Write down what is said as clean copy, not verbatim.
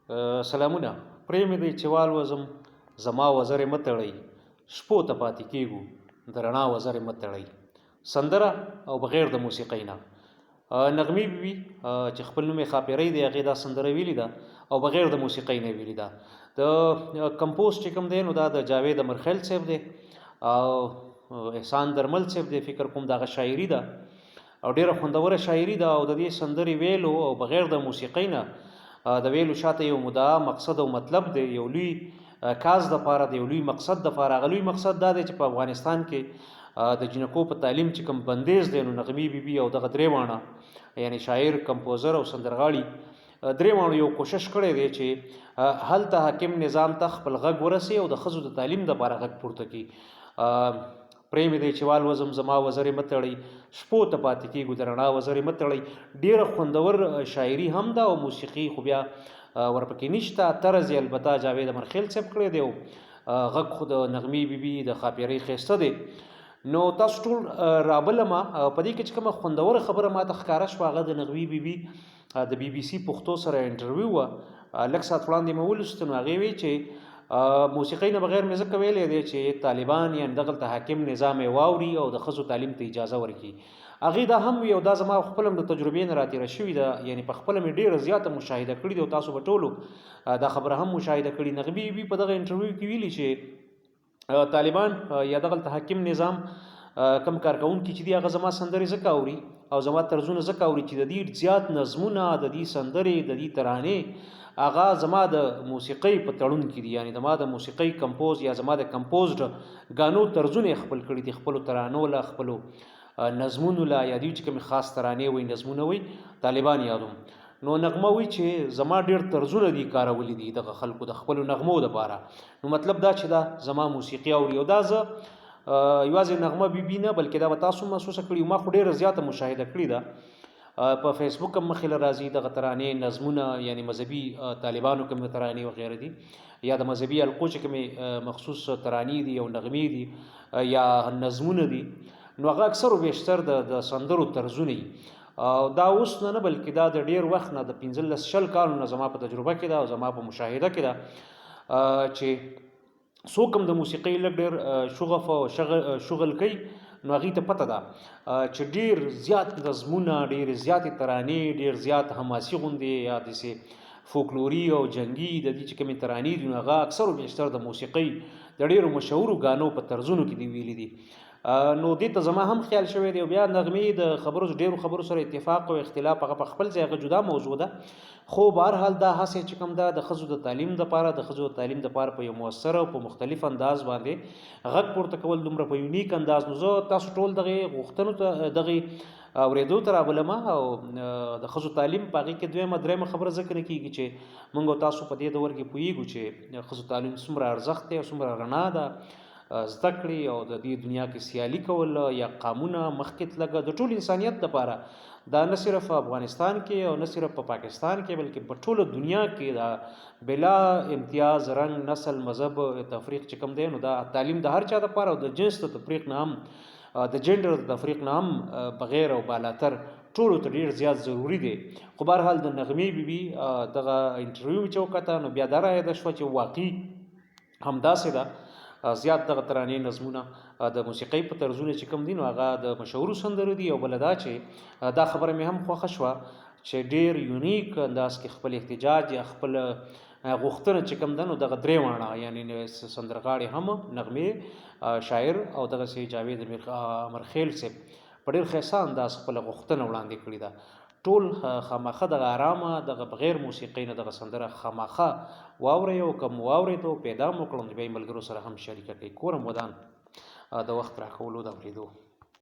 سلامونه پرې مې دی چې والوزم زما وزرې مه تړئ شپو ته پاتې کېږو د رڼا وزرې مه تړئ سندره او بغیر د موسیقۍ نه نغمې بیبي چې خپل نوم یې ښاپیرۍ دی هغې دا سندره ویلې ده او بغیر د موسیقۍ نه ویلې ده د کمپوز چې کوم دی نو دا د جاوید امرخیل صاحب دی او احسان درمل صاحب دی فکر کوم دغه شاعري ده او ډیره خوندوره شاعري ده او د دې سندرې ویلو او بغیر د موسیقۍ نه د ویلو شاته یو مدعا مقصد او مطلب دی یو لوی کاز د پاره دی یو لوی مقصد د پاره غلوی مقصد دا دی چې په افغانستان کې د جنکو په تعلیم چې کوم بندیز دی نو نغمې بیبي او دغه درې وانه یعنی شاعر کمپوزر او سندرغاړي درې وانه یو کوشش کړی دی چې هلته حاکم نظام ته خپل غږ ورسي او د ښځو د تعلیم دپاره غږ پورته کړي پرې مې دی چې والوزم زما وزرې مه تړئ شپو ته پاتې کېږو د رڼا وزرې مه تړئ ډېره خوندور شاعري هم ده او موسیقي خو بیا ورپکې نشته طرز یې البته جاوید امرخیل صاحب کړی دی او غږ خو د نغمې بیبي د ښاپیرۍ ښایسته دی نو تاسو ټول رابلمه په دې کې چې کومه خوندوره خبره ماته ښکاره شوه هغه د نغمې بیبي د بي بي سي پښتو سره انټرویو وه لږ ساعت وړاندې مې ولوستو نو هغې وی چې موسیقۍ نه بغیر مې ځکه ویلی دی چې طالبان یعنې دغلته حاکم نظام یې واوري او د ښځو تعلیم ته اجازه ورکړي هغې دا هم وي او دا زما خپله هم د تجربې نه راتېره شوې ده یعنې په خپله مې ډېره زیاته مشاهده کړې ده او تاسو به ټولو دا خبره هم مشاهده کړي نغمې بیبي په دغه انټرویو کې ویلي چې طالبان یا دغلته حاکم نظام کم کارکوونکي چې دي هغه زما سندرې ځکه اوري او زما طرزونه ځکه اوري چې د دې زیات نظمونه د دې سندرې د دې ترانې هغه زما د موسیقۍ په تړون کې دي یعنې زما د موسیقۍ کمپوز یا زما د کمپوزډ ګانو طرزونه یې خپل کړي دي خپلو ترانو له خپلو نظمونو له یا دوی چې کومې خاص ترانې وي نظمونه وي طالبان یادوم نو نغمه وی چې زما ډېر طرزونه دي کارولي دي دغه خلکو د خپلو نغمو دپاره نو مطلب دا چې دا زما موسیقي اوري او دا زه یوازې نغمه بیبي نه بلکې دا به تاسو محسوسه کړي ما خو ډېره زیاته مشاهده کړې ده په فیسبوک هم مخې له راځي دغه ترانې نظمونه یعنی مذهبي طالبانو کومې ترانې وغیره دي یا د مذهبي حلقو چې کومې مخصوص ترانې دي او نغمې دي یا نظمونه دي نو هغه اکثر و بیشتر د سندرو طرزونه دي دا اوس نه بلکې دا د ډېر وخت نه د 15-20 کالو نه زما په تجربه کې ده او زما په مشاهده کې ده چې څوک هم د موسیقۍ لږ ډېر شغف او شغل کوي نو هغې ته پته ده چې ډېر زیات نظمونه ډېرې زیاتې ترانې ډېر زیات حماسي غوندې یا داسې فوکلوري او جنګي د دې چې کومې ترانې دي نو هغه اکثر و بیشتر د موسیقۍ د ډېرو مشهورو ګانو په طرزونو کې دي ویلي دي نو دې ته زما هم خیال شوی دی او بیا نغمې د ډېرو خبرو سره اتفاق او اختلاف هغه په خپل ځای هغه جدا موضوع ده خو بهرحال دا هسې چې کوم ده د ښځو د تعلیم دپاره د ښځو د تعلیم دپاره په یو مؤثر او په مختلف انداز باندې غږ پورته کول دومره په یونیک انداز نو زه تاسو ټول دغې غوښتنو ته دغې اورېدو ته رابلمه او د ښځو تعلیم په هغې کې دویمه درېیمه خبره ځکه نه کېږي چې موږ او تاسو په دې دور کې پوهېږو چې ښځو تعلیم څومره ارزښت دی او څومره رڼا ده زده کړې او د دې دنیا کې سیالي کول یا قامونه مخکې تلګه د ټول انسانیت دپاره دا نه صرف افغانستان کې او نه صرف په پاکستان کې بلکې په ټوله دنیا کې دا بلا امتیاز رنګ نسل مذهب تفریق چې کوم دی نو دا تعلیم د هر چا دپاره او د جنس د تفریق نه هم د جنډر د تفریق نه هم بغیر او بالاتر ټولو ته ډېر زیات ضروري دی خو بهرحال د نغمې بیبي دغه انټرویو چې وکته نو بیا دا رایاده شوه چې واقعي همداسې ده زیات دغه ترانې نظمونه د موسیقۍ په طرزونه چې کوم دي نو هغه د مشهورو سندرو دي او بله دا چې دا خبره مې هم خوښه شوه چې ډېر یونیک انداز کې خپل احتجاج یا خپل غوښتنه چې کوم ده نو دغه درې واړه یعنې سندرغاړي هم نغمې شاعر او دغسې جاوید امرخیل صاحب په ډېر ښایسته انداز خپله غوښتنه وړاندې کړې ده ټول خامخه دغه ارامه دغه بغیر موسیقۍ نه دغه سندره خامخه واورئ او که مو واورېدو پیدا مو کړم بیا یې ملګرو سره هم شریکه کړئ کور هم ودان د وخت راکولو د اورېدو